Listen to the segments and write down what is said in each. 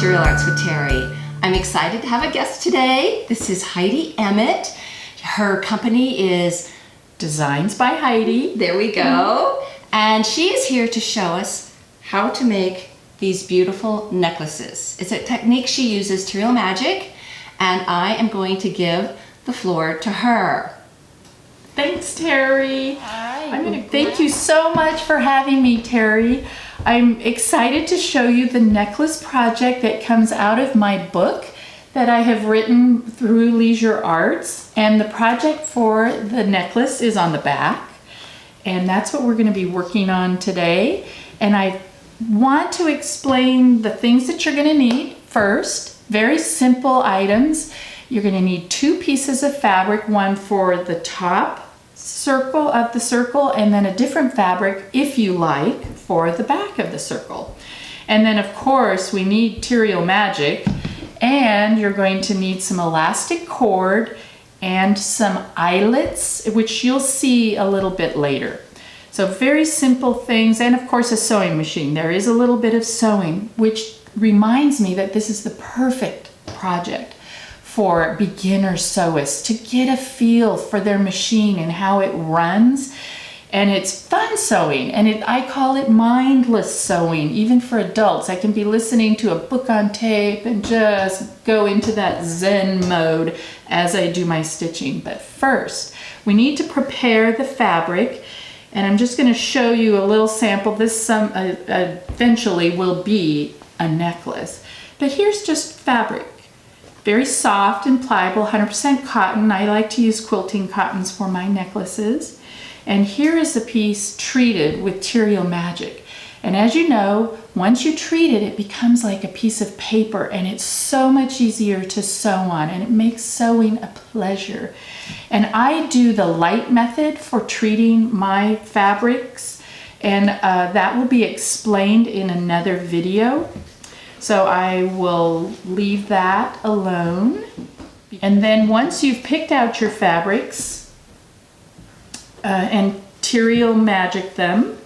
Terial Arts with Terry. I'm excited to have a guest today. This is Heidi Emmett. Her company is Designs by Heidi. There we go. And she is here to show us how to make these beautiful necklaces. It's a technique she uses, Terial Magic, and I am going to give the floor to her. Thanks, Terry. Hi. Thank you so much for having me, Terry. I'm excited to show you the necklace project that comes out of my book that I have written through Terial Arts. And the project for the necklace is on the back. And that's what we're going to be working on today. And I want to explain the things that you're going to need first. Very simple items. You're going to need 2 pieces of fabric, one for the top circle of the circle and then a different fabric, if you like, for the back of the circle. And then of course we need Terial Magic, and you're going to need some elastic cord and some eyelets, which you'll see a little bit later. So very simple things, and of course a sewing machine. There is a little bit of sewing, which reminds me that this is the perfect project for beginner sewists to get a feel for their machine and how it runs. And it's fun sewing, and I call it mindless sewing, even for adults. I can be listening to a book on tape and just go into that Zen mode as I do my stitching. But first, we need to prepare the fabric, and I'm just going to show you a little sample. This eventually will be a necklace. But here's just fabric. Very soft and pliable, 100% cotton. I like to use quilting cottons for my necklaces. And here is a piece treated with Terial Magic. And as you know, once you treat it, it becomes like a piece of paper, and it's so much easier to sew on, and it makes sewing a pleasure. And I do the light method for treating my fabrics, and that will be explained in another video. So I will leave that alone. And then once you've picked out your fabrics and Terial Magic them,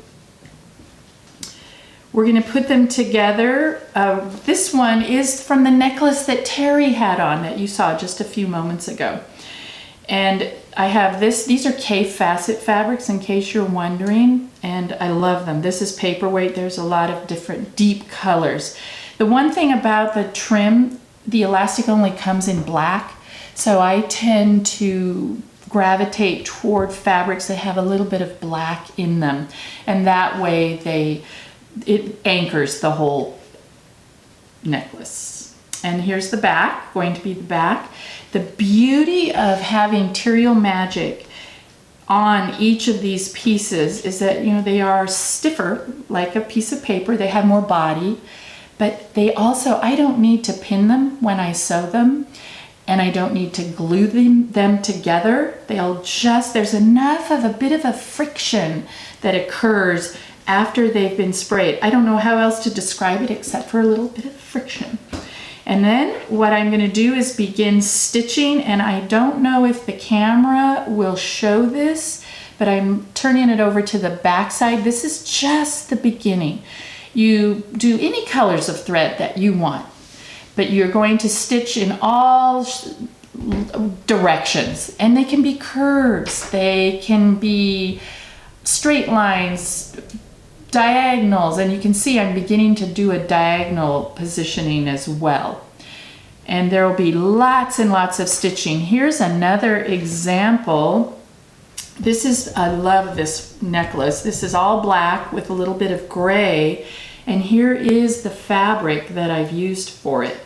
we're going to put them together. This one is from the necklace that Terry had on that you saw just a few moments ago. And I have these are K-facet fabrics, in case you're wondering, and I love them. This is paperweight. There's a lot of different deep colors. The one thing about the trim, the elastic only comes in black, so I tend to gravitate toward fabrics that have a little bit of black in them, and that way it anchors the whole necklace. And here's the back, going to be the back. The beauty of having Terial Magic on each of these pieces is that, you know, they are stiffer like a piece of paper. They have more body. But they also, I don't need to pin them when I sew them, and I don't need to glue them together. There's enough of a bit of a friction that occurs after they've been sprayed. I don't know how else to describe it except for a little bit of friction. And then what I'm going to do is begin stitching, and I don't know if the camera will show this, but I'm turning it over to the back side. This is just the beginning. You do any colors of thread that you want, but you're going to stitch in all directions, and they can be curves, they can be straight lines, diagonals, and you can see I'm beginning to do a diagonal positioning as well. And there will be lots and lots of stitching. Here's another example. I love this necklace. This is all black with a little bit of gray. And here is the fabric that I've used for it.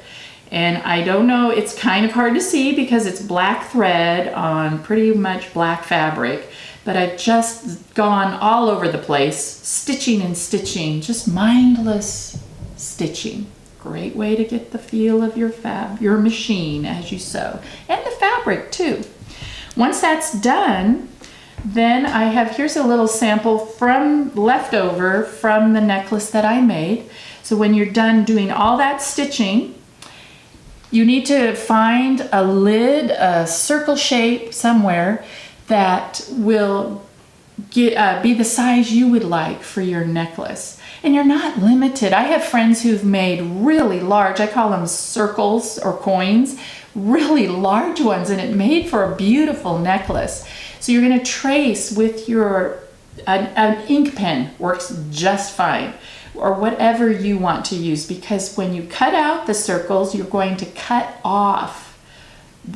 And I don't know, it's kind of hard to see because it's black thread on pretty much black fabric, but I've just gone all over the place, stitching and stitching, just mindless stitching. Great way to get the feel of your machine as you sew, and the fabric too. Once that's done, then here's a little sample leftover from the necklace that I made. So when you're done doing all that stitching, you need to find a lid, a circle shape somewhere that will be the size you would like for your necklace. And you're not limited. I have friends who've made really large, I call them circles or coins, really large ones, and it made for a beautiful necklace. So you're going to trace with an ink pen works just fine, or whatever you want to use, because when you cut out the circles, you're going to cut off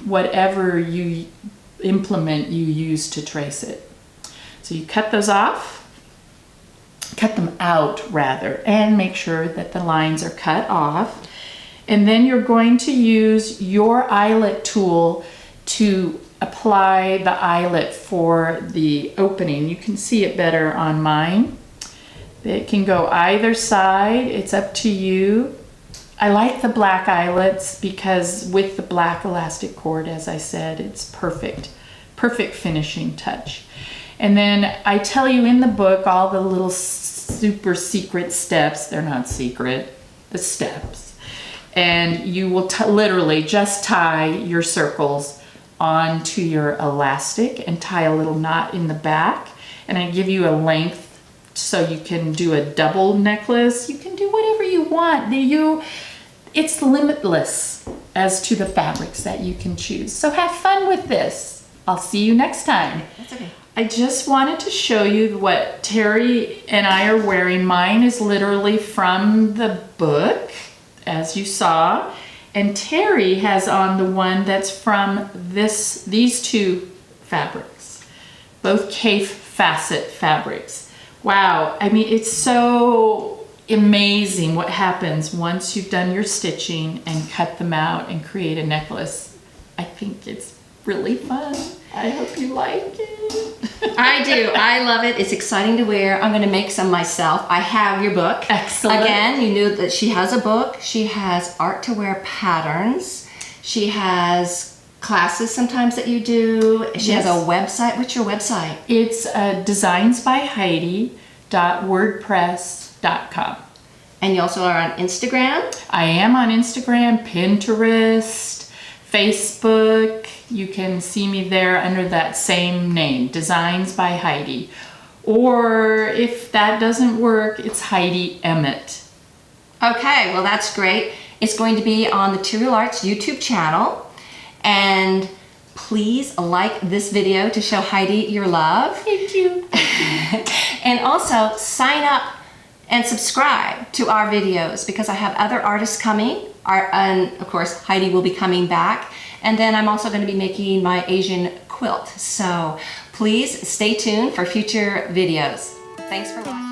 whatever implement you use to trace it. So you cut those off, cut them out rather, and make sure that the lines are cut off. And then you're going to use your eyelet tool to apply the eyelet for the opening. You can see it better on mine. It can go either side, it's up to you. I like the black eyelets because with the black elastic cord, as I said, it's perfect finishing touch. And then I tell you in the book all the little super secret steps. They're not secret, the steps. And you will literally just tie your circles onto your elastic and tie a little knot in the back. And I give you a length so you can do a double necklace. You can do whatever you want. It's limitless as to the fabrics that you can choose. So have fun with this. I'll see you next time. That's okay. I just wanted to show you what Terry and I are wearing. Mine is literally from the book, as you saw. And Terry has on the one that's from these two fabrics, both Kaffe Facet fabrics. Wow, I mean, it's so amazing what happens once you've done your stitching and cut them out and create a necklace. I think it's really fun. I hope you like it. I do. I love it. It's exciting to wear. I'm going to make some myself. I have your book. Excellent. Again, you knew that she has a book. She has art to wear patterns. She has classes sometimes that you do. She has a website. What's your website? It's designsbyheidi.wordpress.com. And you also are on Instagram? I am on Instagram, Pinterest, Facebook. You can see me there under that same name, Designs by Heidi. Or if that doesn't work, it's Heidi Emmett. Okay, well that's great. It's going to be on the Terial Arts YouTube channel. And please like this video to show Heidi your love. Thank you. And also sign up and subscribe to our videos because I have other artists coming. And of course, Heidi will be coming back. And then I'm also going to be making my Asian quilt. So please stay tuned for future videos. Thanks for watching.